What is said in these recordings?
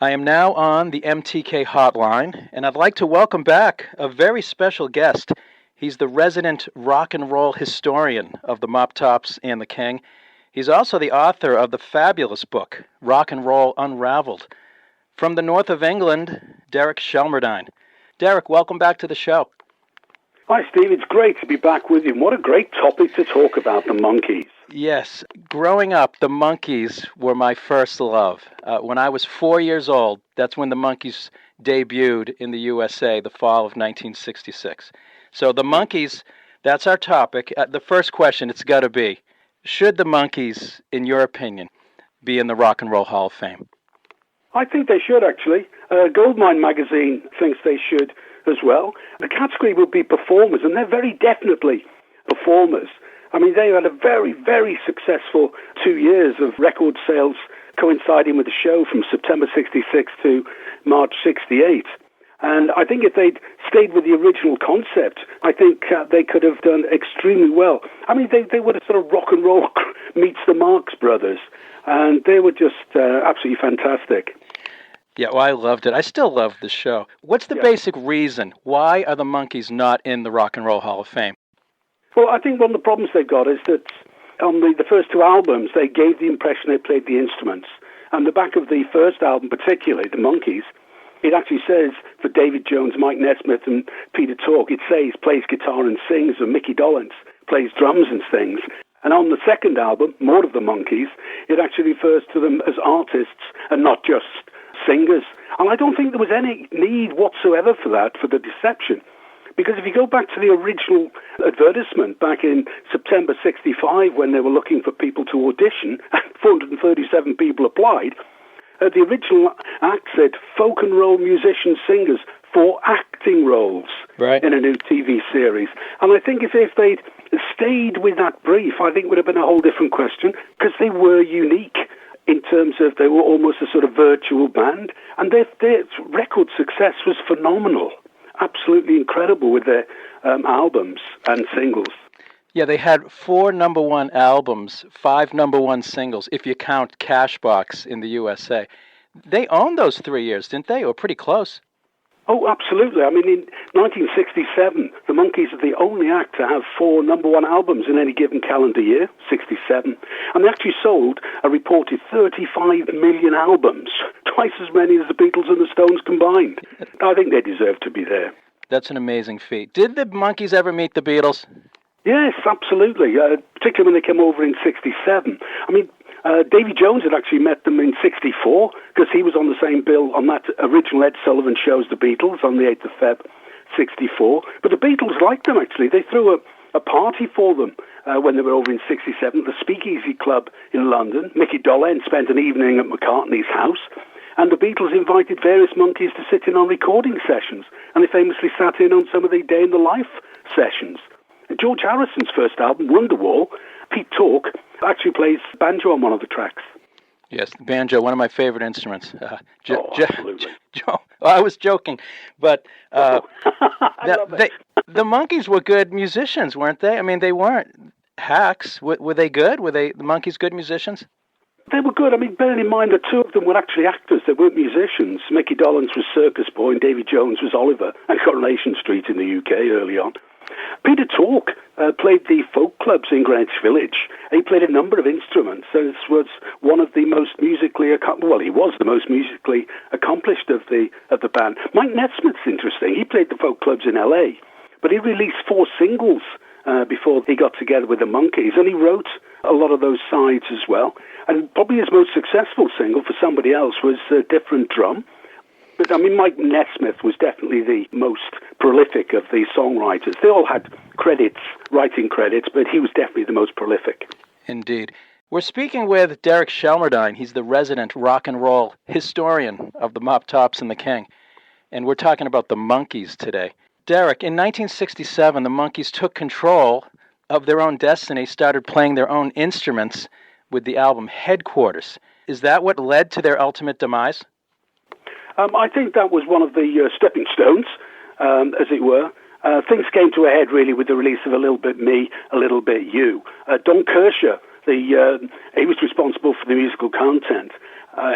I am now on the MTK hotline, and I'd like to welcome back a very special guest. He's the resident rock and roll historian of the Mop Tops and the King. He's also the author of the fabulous book, Rock'n'Roll Unravelled. From the north of England, Derek Shelmerdine. Derek, welcome back to the show. Hi, Steve. It's great to be back with you. And what a great topic to talk about, the Monkees. Yes. Growing up, the Monkees were my first love. When I was 4 years old, that's when the Monkees debuted in the USA, the fall of 1966. So the Monkees, that's our topic. The first question, it's got to be, should the Monkees, in your opinion, be in the Rock and Roll Hall of Fame? I think they should, actually. Goldmine magazine thinks they should as well. The category would be performers, and they're very definitely performers. I mean, they had a very, very successful 2 years of record sales coinciding with the show from September 66 to March 68. And I think if they'd stayed with the original concept, I think they could have done extremely well. I mean, they were sort of rock and roll meets the Marx Brothers, and they were just absolutely fantastic. Yeah, well, I loved it. I still love the show. What's the basic reason? Why are the Monkees not in the Rock and Roll Hall of Fame? Well, I think one of the problems they've got is that on the first two albums, they gave the impression they played the instruments. And the back of the first album, particularly, the Monkees, it actually says, for David Jones, Mike Nesmith, and Peter Tork, it says plays guitar and sings, and Mickey Dolenz plays drums and sings. And on the second album, More of the Monkees, it actually refers to them as artists and not just singers. And I don't think there was any need whatsoever for that, for the deception. Because if you go back to the original advertisement back in September 65, when they were looking for people to audition, 437 people applied, the original act said folk and roll musicians, singers for acting roles in a new TV series. And I think if they'd stayed with that brief, I think it would have been a whole different question, because they were unique in terms of they were almost a sort of virtual band. And their record success was phenomenal. Absolutely incredible with their albums and singles. Yeah, they had 4 number one albums, 5 number one singles, if you count Cashbox in the USA. They owned those 3 years, didn't they? Or pretty close. Oh, absolutely. I mean, in 1967, the Monkees are the only act to have 4 number one albums in any given calendar year, 67. And they actually sold a reported 35 million albums, twice as many as the Beatles and the Stones combined. I think they deserve to be there. That's an amazing feat. Did the Monkees ever meet the Beatles? Yes, absolutely, particularly when they came over in 67. I mean, Davy Jones had actually met them in 64, because he was on the same bill on that original Ed Sullivan show's The Beatles on the 8th of Feb, 64. But the Beatles liked them, actually. They threw a party for them when they were over in 67 at the Speakeasy Club in London. Mickey Dolenz spent an evening at McCartney's house, and the Beatles invited various Monkees to sit in on recording sessions, and they famously sat in on some of the Day in the Life sessions. George Harrison's first album, Wonderwall, Pete Tork actually plays banjo on one of the tracks. Yes, banjo, one of my favorite instruments. Absolutely. I was joking, but I love it. The Monkees were good musicians, weren't they? I mean, they weren't hacks. Were they good? Were the Monkees good musicians? They were good. I mean, bearing in mind that 2 of them were actually actors. They weren't musicians. Mickey Dolenz was Circus Boy and Davy Jones was Oliver at Coronation Street in the UK early on. Peter Tork played the folk clubs in Greenwich Village. He played a number of instruments. This was one of the most musically he was the most musically accomplished of the band. Mike Nesmith's interesting. He played the folk clubs in LA, but he released 4 singles before he got together with the Monkees, and he wrote a lot of those sides as well. And probably his most successful single for somebody else was Different Drum. But, I mean, Mike Nesmith was definitely the most prolific of the songwriters. They all had writing credits, but he was definitely the most prolific. Indeed. We're speaking with Derek Shelmerdine. He's the resident rock and roll historian of the Mop Tops and the King. And we're talking about the Monkees today. Derek, in 1967, the Monkees took control of their own destiny, started playing their own instruments with the album Headquarters. Is that what led to their ultimate demise? I think that was one of the stepping stones, as it were. Things came to a head, really, with the release of A Little Bit Me, A Little Bit You. Don Kirshner, he was responsible for the musical content.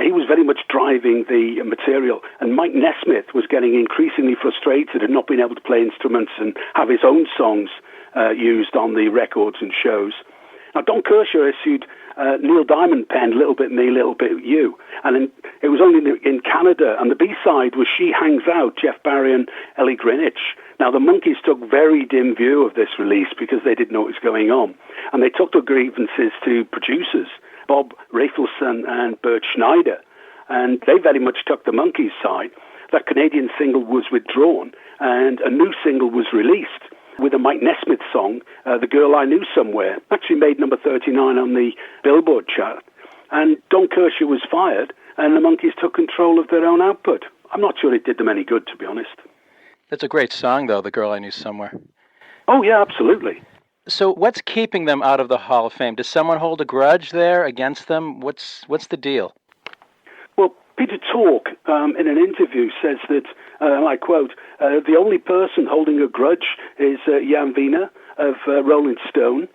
He was very much driving the material, and Mike Nesmith was getting increasingly frustrated at not being able to play instruments and have his own songs used on the records and shows. Now, Don Kershaw issued Neil Diamond penned Little Bit Me, Little Bit You, and it was only in Canada, and the B-side was She Hangs Out, Jeff Barry and Ellie Greenwich. Now, the Monkees took very dim view of this release because they didn't know what was going on, and they took their grievances to producers, Bob Rafelson and Bert Schneider, and they very much took the Monkees' side. That Canadian single was withdrawn, and a new single was released with a Mike Nesmith song, The Girl I Knew Somewhere, actually made number 39 on the Billboard chart. And Don Kershaw was fired, and the Monkees took control of their own output. I'm not sure it did them any good, to be honest. That's a great song, though, The Girl I Knew Somewhere. Oh, yeah, absolutely. So what's keeping them out of the Hall of Fame? Does someone hold a grudge there against them? What's the deal? Well, Peter Tork, in an interview, says that, and I quote, the only person holding a grudge is Jan Wiener of Rolling Stone,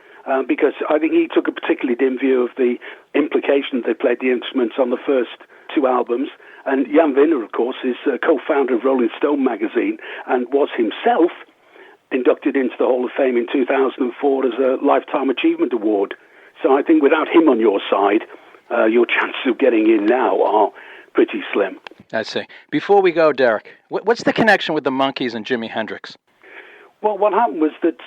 because I think he took a particularly dim view of the implication they played the instruments on the first two albums. And Jan Wiener, of course, is co-founder of Rolling Stone magazine and was himself inducted into the Hall of Fame in 2004 as a Lifetime Achievement Award. So I think without him on your side, your chances of getting in now are pretty slim. I see. Before we go, Derek, what's the connection with the Monkees and Jimi Hendrix? Well, what happened was that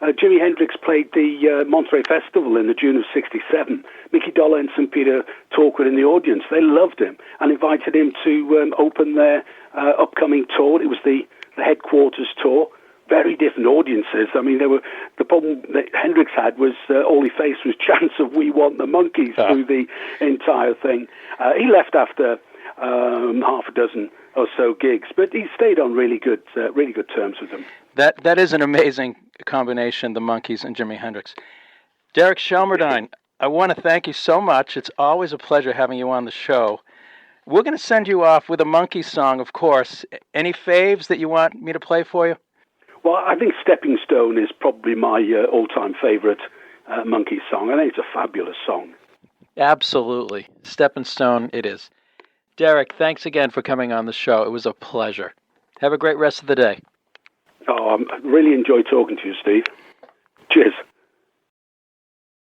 Jimi Hendrix played the Monterey Festival in the June of '67. Mickey Dolenz and St. Peter Tork were in the audience. They loved him and invited him to open their upcoming tour. It was the headquarters tour. Very different audiences. I mean, the problem that Hendrix had was all he faced was chants of "We Want the Monkees" through the entire thing. He left after half a dozen or so gigs, but he stayed on really good terms with them. That is an amazing combination, the Monkees and Jimi Hendrix. Derek Shelmerdine, I want to thank you so much. It's always a pleasure having you on the show. We're going to send you off with a Monkees song, of course. Any faves that you want me to play for you? Well, I think Stepping Stone is probably my all-time favorite Monkees song. I think it's a fabulous song. Absolutely. Stepping Stone it is. Derek, thanks again for coming on the show. It was a pleasure. Have a great rest of the day. Oh, I really enjoyed talking to you, Steve. Cheers.